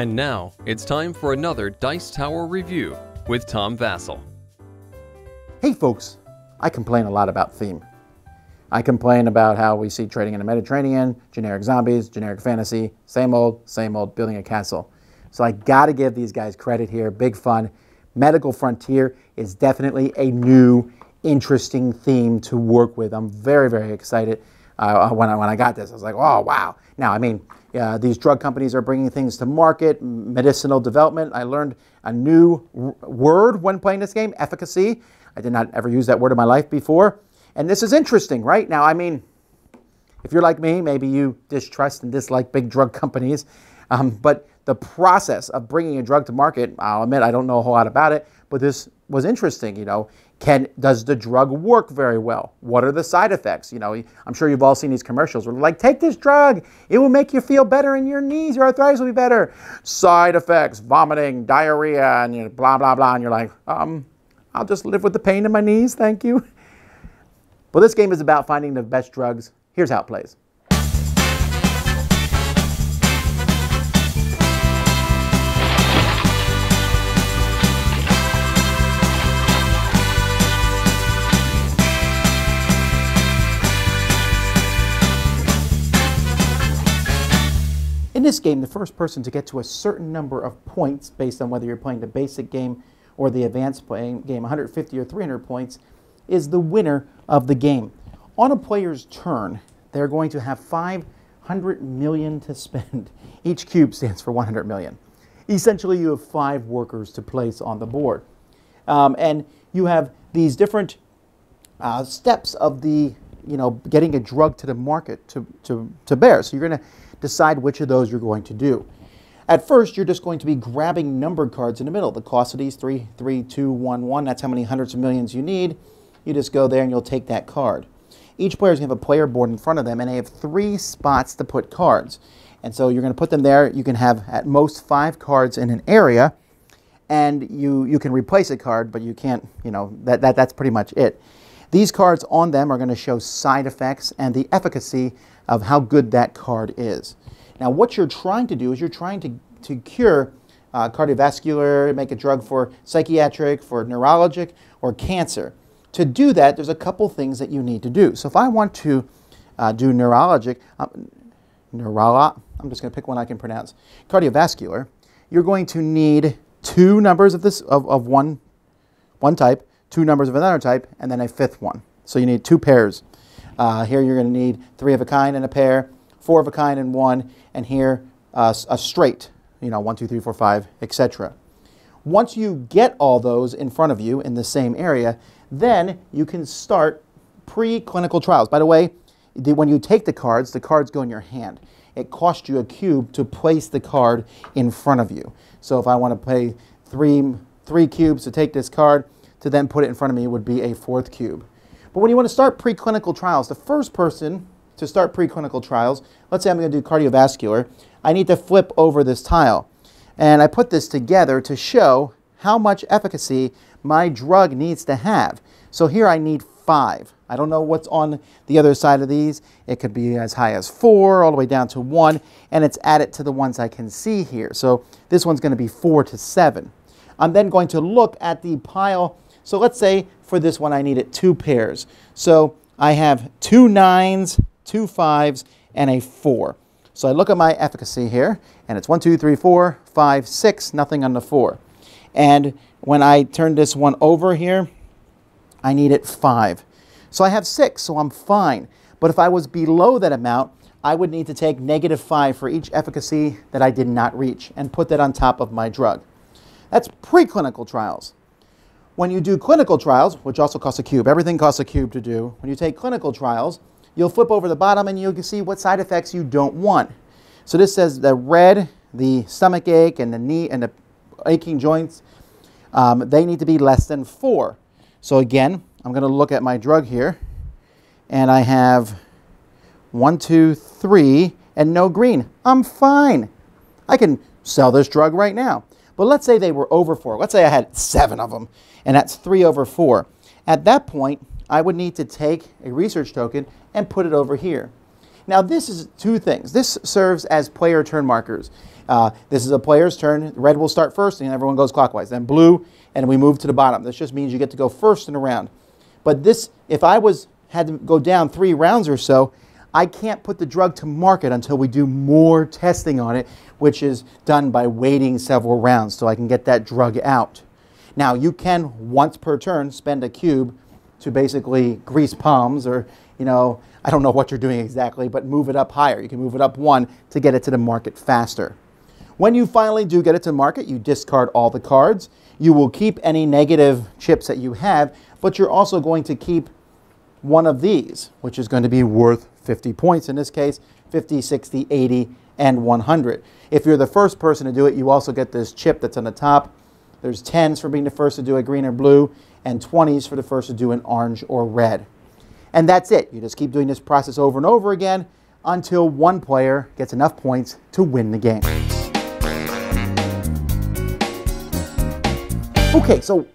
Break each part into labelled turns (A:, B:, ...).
A: And now, it's time for another Dice Tower review with Tom Vasel.
B: Hey folks, I complain a lot about theme. I complain about how we see trading in the Mediterranean, generic zombies, generic fantasy, same old, building a castle. So I gotta give these guys credit here, big fun. Medical Frontier is definitely a new, interesting theme to work with. I'm very, very excited. When I got this, I was like, oh, wow. Now, I mean, these drug companies are bringing things to market, medicinal development. I learned a new word when playing this game, efficacy. I did not ever use that word in my life before. And this is interesting, right? Now, I mean, if you're like me, maybe you distrust and dislike big drug companies. But the process of bringing a drug to market, I'll admit I don't know a whole lot about it, but this was interesting, you know. Does the drug work very well? What are the side effects? You know, I'm sure you've all seen these commercials where they're like, take this drug, it will make you feel better in your knees, your arthritis will be better. Side effects, vomiting, diarrhea, and you know, blah, blah, blah. And you're like, I'll just live with the pain in my knees, thank you. Well, this game is about finding the best drugs. Here's how it plays. In this game, the first person to get to a certain number of points, based on whether you're playing the basic game or the advanced game, 150 or 300 points, is the winner of the game. On a player's turn, they're going to have 500 million to spend. Each cube stands for 100 million. Essentially, you have 5 workers to place on the board. And you have these different steps of the, getting a drug to the market to bear. So you're going to decide which of those you're going to do. At first, you're just going to be grabbing numbered cards in the middle. The cost of these, 3, 3, 2, 1, 1. That's how many hundreds of millions you need. You just go there and you'll take that card. Each player is going to have a player board in front of them, and they have 3 spots to put cards. And so you're going to put them there. You can have at most 5 cards in an area, and you can replace a card, but you can't, that's pretty much it. These cards on them are going to show side effects and the efficacy of how good that card is. Now, what you're trying to do is you're trying to cure cardiovascular, make a drug for psychiatric, for neurologic, or cancer. To do that, there's a couple things that you need to do. So if I want to do neurologic, I'm just going to pick one I can pronounce, cardiovascular, you're going to need 2 numbers of this of one type, 2 numbers of another type, and then a 5th one. So you need 2 pairs. Here you're going to need 3 of a kind and a pair, 4 of a kind and 1, and here a straight, 1, 2, 3, 4, 5, etc. Once you get all those in front of you in the same area, then you can start pre-clinical trials. By the way, when you take the cards go in your hand. It costs you a cube to place the card in front of you. So if I want to pay 3 cubes to take this card, to then put it in front of me would be a 4th cube. But when you want to start preclinical trials, the first person to start preclinical trials, let's say I'm going to do cardiovascular, I need to flip over this tile. And I put this together to show how much efficacy my drug needs to have. So here I need 5. I don't know what's on the other side of these. It could be as high as 4, all the way down to 1, and it's added to the ones I can see here. So this one's going to be 4 to 7. I'm then going to look at the pile. So let's say for this one I needed 2 pairs. So I have 2 9s, 2 5s, and a 4. So I look at my efficacy here, and it's 1, 2, 3, 4, 5, 6, nothing on the 4. And when I turn this one over here, I needed 5. So I have 6, so I'm fine. But if I was below that amount, I would need to take -5 for each efficacy that I did not reach and put that on top of my drug. That's preclinical trials. When you do clinical trials, which also costs a cube, everything costs a cube to do. When you take clinical trials, you'll flip over the bottom and you'll see what side effects you don't want. So this says the red, the stomach ache, and the knee and the aching joints, they need to be less than 4. So again, I'm going to look at my drug here, and I have 1, 2, 3, and no green. I'm fine. I can sell this drug right now. But let's say they were over 4. Let's say I had 7 of them, and that's 3 over 4. At that point, I would need to take a research token and put it over here. Now this is two things. This serves as player turn markers. This is a player's turn. Red will start first and everyone goes clockwise. Then blue, and we move to the bottom. This just means you get to go first in a round. But this, if I had to go down 3 rounds or so, I can't put the drug to market until we do more testing on it, which is done by waiting several rounds so I can get that drug out. Now you can, once per turn, spend a cube to basically grease palms or, I don't know what you're doing exactly, but move it up higher. You can move it up 1 to get it to the market faster. When you finally do get it to market, you discard all the cards. You will keep any negative chips that you have, but you're also going to keep one of these, which is going to be worth 50 points in this case, 50, 60, 80, and 100. If you're the first person to do it, you also get this chip that's on the top. There's 10s for being the first to do a green or blue, and 20s for the first to do an orange or red. And that's it. You just keep doing this process over and over again until one player gets enough points to win the game. Okay, so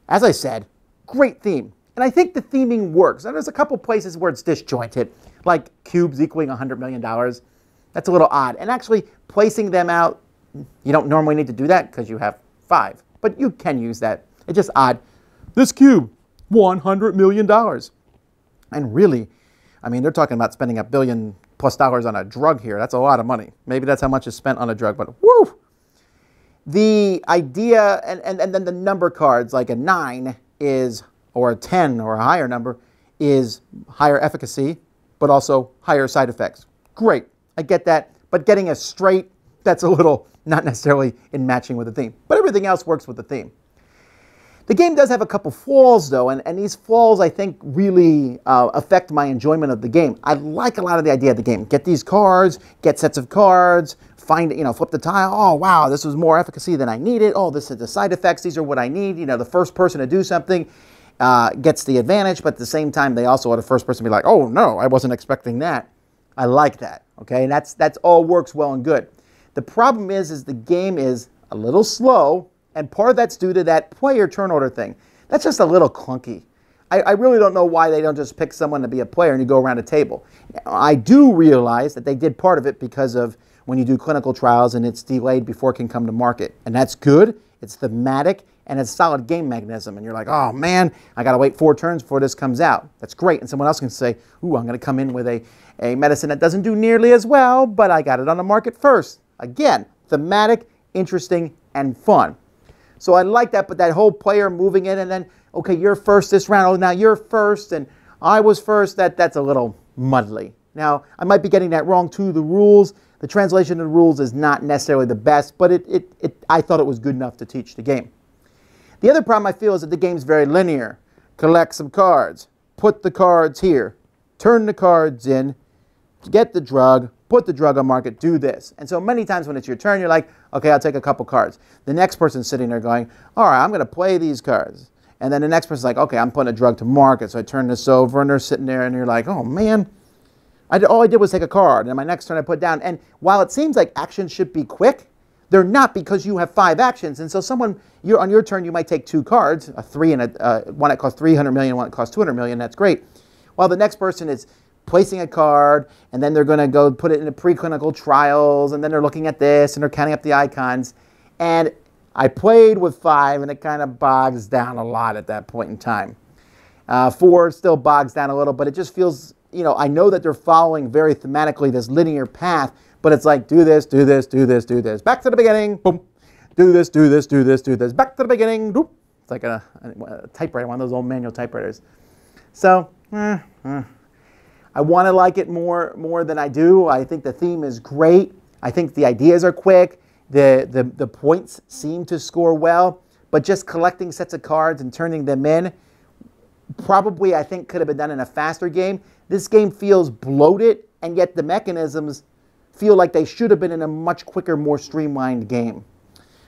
B: as I said, great theme. And I think the theming works. And there's a couple places where it's disjointed, like cubes equaling $100 million. That's a little odd. And actually placing them out, you don't normally need to do that because you have 5. But you can use that. It's just odd. This cube, $100 million. And really, I mean, they're talking about spending $1 billion+ on a drug here. That's a lot of money. Maybe that's how much is spent on a drug, but woo! The idea, and then the number cards, like a 9 is, or a 10 or a higher number, is higher efficacy, but also higher side effects. Great, I get that, but getting a straight, that's a little not necessarily in matching with the theme. But everything else works with the theme. The game does have a couple flaws, though, and these flaws, I think, really affect my enjoyment of the game. I like a lot of the idea of the game. Get these cards, get sets of cards, find, flip the tile. Oh, wow, this was more efficacy than I needed. Oh, this is the side effects. These are what I need. The first person to do something gets the advantage, but at the same time, they also are the first person to be like, oh, no, I wasn't expecting that. I like that, okay? And that's all works well and good. The problem is the game is a little slow, and part of that's due to that player turn order thing. That's just a little clunky. I really don't know why they don't just pick someone to be a player and you go around a table. I do realize that they did part of it because of when you do clinical trials and it's delayed before it can come to market. And that's good, it's thematic, and it's a solid game mechanism. And you're like, oh man, I gotta wait 4 turns before this comes out. That's great. And someone else can say, ooh, I'm gonna come in with a medicine that doesn't do nearly as well, but I got it on the market first. Again, thematic, interesting, and fun. So I like that, but that whole player moving in and then, okay, you're first this round, oh, now you're first, and I was first, that's a little muddly. Now, I might be getting that wrong too, the rules. The translation of the rules is not necessarily the best, but I thought it was good enough to teach the game. The other problem I feel is that the game's very linear. Collect some cards, put the cards here, turn the cards in, get the drug, put the drug on market, do this. And so many times when it's your turn, you're like, okay, I'll take a couple cards. The next person's sitting there going, all right, I'm going to play these cards. And then the next person's like, okay, I'm putting a drug to market. So I turn this over, and they're sitting there, and you're like, oh, man. All I did was take a card, and my next turn I put down. And while it seems like actions should be quick, they're not because you have 5 actions. And so on your turn, you might take 2 cards, a 3 and one that costs 300 million, one that costs 200 million. That's great. While the next person is placing a card, and then they're going to go put it into preclinical trials, and then they're looking at this, and they're counting up the icons. And I played with 5, and it kind of bogs down a lot at that point in time. 4 still bogs down a little, but it just feels, I know that they're following very thematically this linear path, but it's like, do this, do this, do this, do this. Back to the beginning, boom. Do this, do this, do this, do this. Back to the beginning, boop. It's like a typewriter, one of those old manual typewriters. So, I want to like it more than I do. I think the theme is great. I think the ideas are quick. The points seem to score well. But just collecting sets of cards and turning them in, probably I think could have been done in a faster game. This game feels bloated, and yet the mechanisms feel like they should have been in a much quicker, more streamlined game.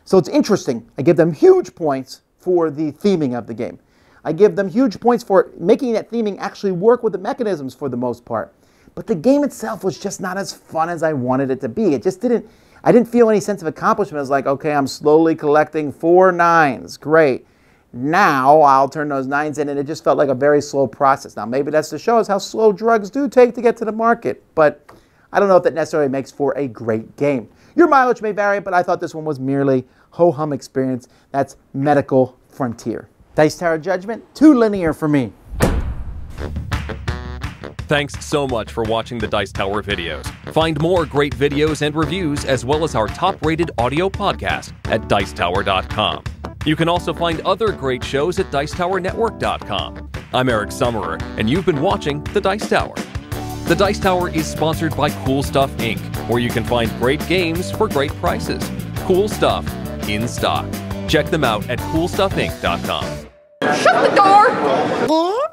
B: So it's interesting. I give them huge points for the theming of the game. I give them huge points for making that theming actually work with the mechanisms for the most part. But the game itself was just not as fun as I wanted it to be. It just I didn't feel any sense of accomplishment. It was like, okay, I'm slowly collecting 4 9s. Great. Now I'll turn those 9s in, and it just felt like a very slow process. Now maybe that's to show us how slow drugs do take to get to the market, but I don't know if that necessarily makes for a great game. Your mileage may vary, but I thought this one was merely ho-hum experience. That's medical frontier. Dice Tower judgment, too linear for me.
A: Thanks so much for watching the Dice Tower videos. Find more great videos and reviews, as well as our top-rated audio podcast at Dicetower.com. You can also find other great shows at Dicetowernetwork.com. I'm Eric Summerer, and you've been watching The Dice Tower. The Dice Tower is sponsored by Cool Stuff Inc., where you can find great games for great prices. Cool stuff in stock. Check them out at CoolStuffInc.com.
C: Shut the door!